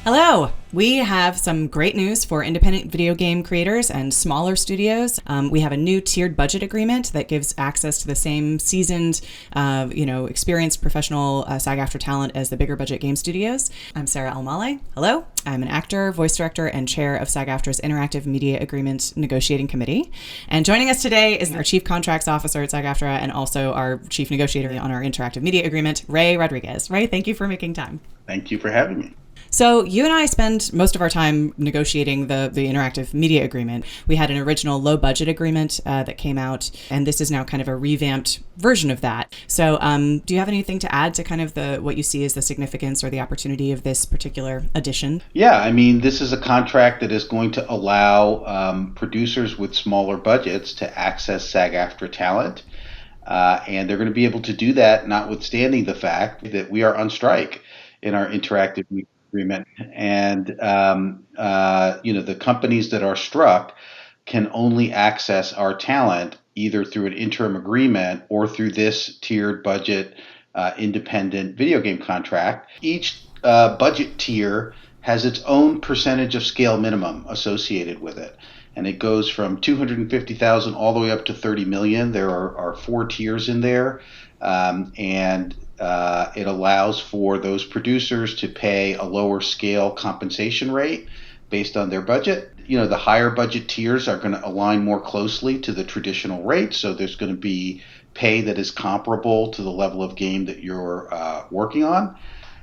Hello! We have some great news for independent video game creators and smaller studios. We have a new tiered budget agreement that gives access to the same seasoned, experienced professional SAG-AFTRA talent as the bigger budget game studios. I'm Sarah Elmaleh. Hello. I'm an actor, voice director, and chair of SAG-AFTRA's Interactive Media Agreement Negotiating Committee. And joining us today is our Chief Contracts Officer at SAG-AFTRA and also our Chief Negotiator on our Interactive Media Agreement, Ray Rodriguez. Ray, thank you for making time. Thank you for having me. So you and I spend most of our time negotiating the interactive media agreement. We had an original low budget agreement that came out, and this is now kind of a revamped version of that. So do you have anything to add to kind of what you see as the significance or the opportunity of this particular edition? Yeah, I mean, this is a contract that is going to allow producers with smaller budgets to access SAG-AFTRA talent. And they're going to be able to do that notwithstanding the fact that we are on strike in our interactive media agreement, and the companies that are struck can only access our talent either through an interim agreement or through this tiered budget independent video game contract. Each budget tier has its own percentage of scale minimum associated with it, and it goes from 250,000 all the way up to 30 million. There are four tiers in there, and it allows for those producers to pay a lower scale compensation rate based on their budget. The higher budget tiers are going to align more closely to the traditional rate, so there's going to be pay that is comparable to the level of game that you're working on.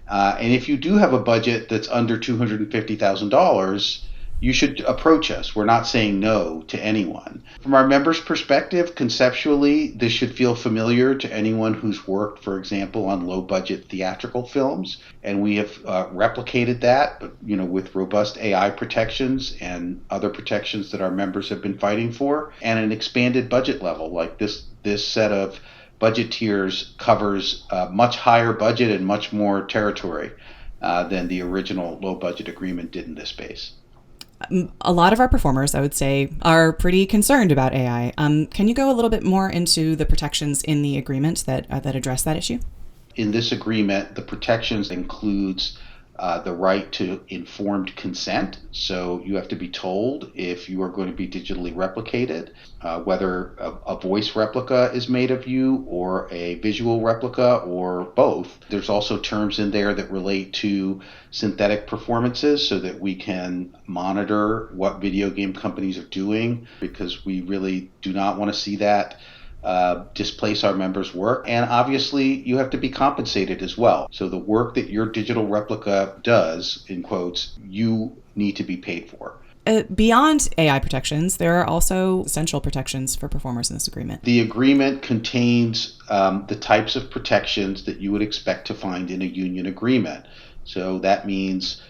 And if you do have a budget that's under $250,000, you should approach us. We're not saying no to anyone. From our members' perspective, conceptually, this should feel familiar to anyone who's worked, for example, on low-budget theatrical films. And we have replicated that, with robust AI protections and other protections that our members have been fighting for, and an expanded budget level. Like this set of budget tiers covers a much higher budget and much more territory than the original low-budget agreement did in this space. A lot of our performers, I would say, are pretty concerned about AI. Can you go a little bit more into the protections in the agreement that address that issue? In this agreement, the protections includes the right to informed consent. So you have to be told if you are going to be digitally replicated, whether a voice replica is made of you or a visual replica or both. There's also terms in there that relate to synthetic performances so that we can monitor what video game companies are doing, because we really do not want to see that displace our members' work. And obviously you have to be compensated as well. So the work that your digital replica does, in quotes, you need to be paid for. Beyond AI protections, there are also essential protections for performers in this agreement. The agreement contains the types of protections that you would expect to find in a union agreement. So that means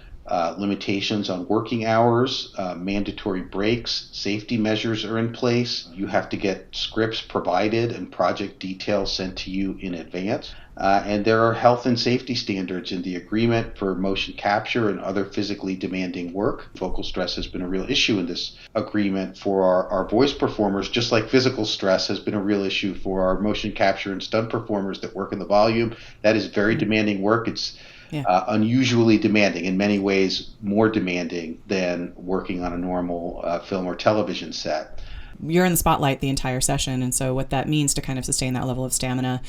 limitations on working hours, mandatory breaks, safety measures are in place. You have to get scripts provided and project details sent to you in advance. And there are health and safety standards in the agreement for motion capture and other physically demanding work. Vocal stress has been a real issue in this agreement for our voice performers, just like physical stress has been a real issue for our motion capture and stunt performers that work in the volume. That is very demanding work. It's unusually demanding, in many ways more demanding than working on a normal film or television set. You're in the spotlight the entire session, and so what that means to kind of sustain that level of stamina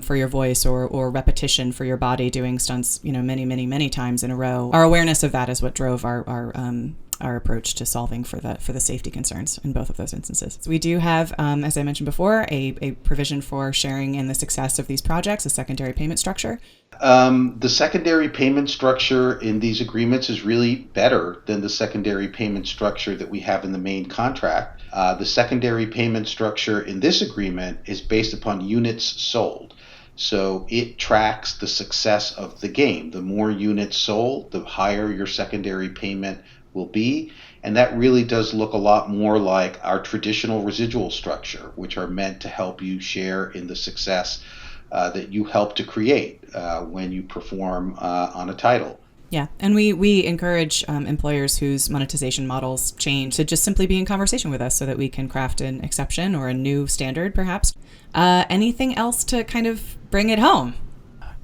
for your voice or repetition for your body doing stunts, many times in a row. Our awareness of that is what drove our approach to solving for the safety concerns in both of those instances. So we do have, as I mentioned before, a provision for sharing in the success of these projects, a secondary payment structure. The secondary payment structure in these agreements is really better than the secondary payment structure that we have in the main contract. The secondary payment structure in this agreement is based upon units sold. So it tracks the success of the game. The more units sold, the higher your secondary payment will be. And that really does look a lot more like our traditional residual structure, which are meant to help you share in the success that you help to create when you perform on a title. Yeah, and we encourage employers whose monetization models change to just simply be in conversation with us so that we can craft an exception or a new standard, perhaps. Anything else to kind of bring it home?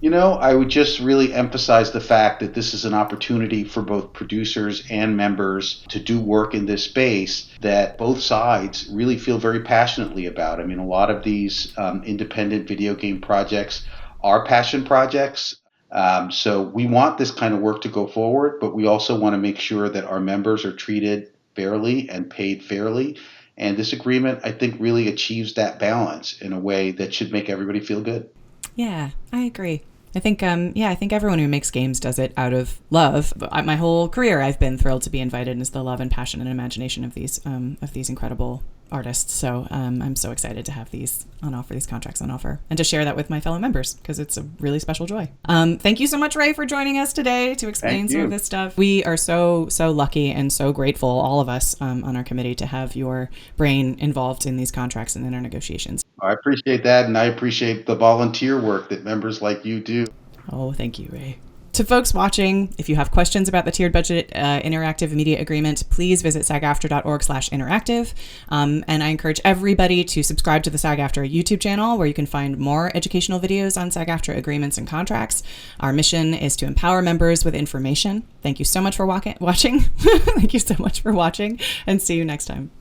I would just really emphasize the fact that this is an opportunity for both producers and members to do work in this space that both sides really feel very passionately about. I mean, a lot of these independent video game projects are passion projects. So we want this kind of work to go forward, but we also want to make sure that our members are treated fairly and paid fairly. And this agreement, I think, really achieves that balance in a way that should make everybody feel good. Yeah, I agree. I think everyone who makes games does it out of love. My whole career, I've been thrilled to be invited into the love and passion and imagination of these incredible artists. So I'm so excited to have these on offer, these contracts on offer, and to share that with my fellow members because it's a really special joy. Thank you so much, Ray, for joining us today to explain some of this stuff. We are so lucky and so grateful, all of us on our committee, to have your brain involved in these contracts and in our negotiations. I appreciate that, and I appreciate the volunteer work that members like you do. Oh, thank you, Ray. To folks watching, if you have questions about the tiered budget interactive media agreement, please visit sagaftra.org/interactive. And I encourage everybody to subscribe to the SAG-AFTRA YouTube channel, where you can find more educational videos on SAG-AFTRA agreements and contracts. Our mission is to empower members with information. Thank you so much for watching. Thank you so much for watching, and see you next time.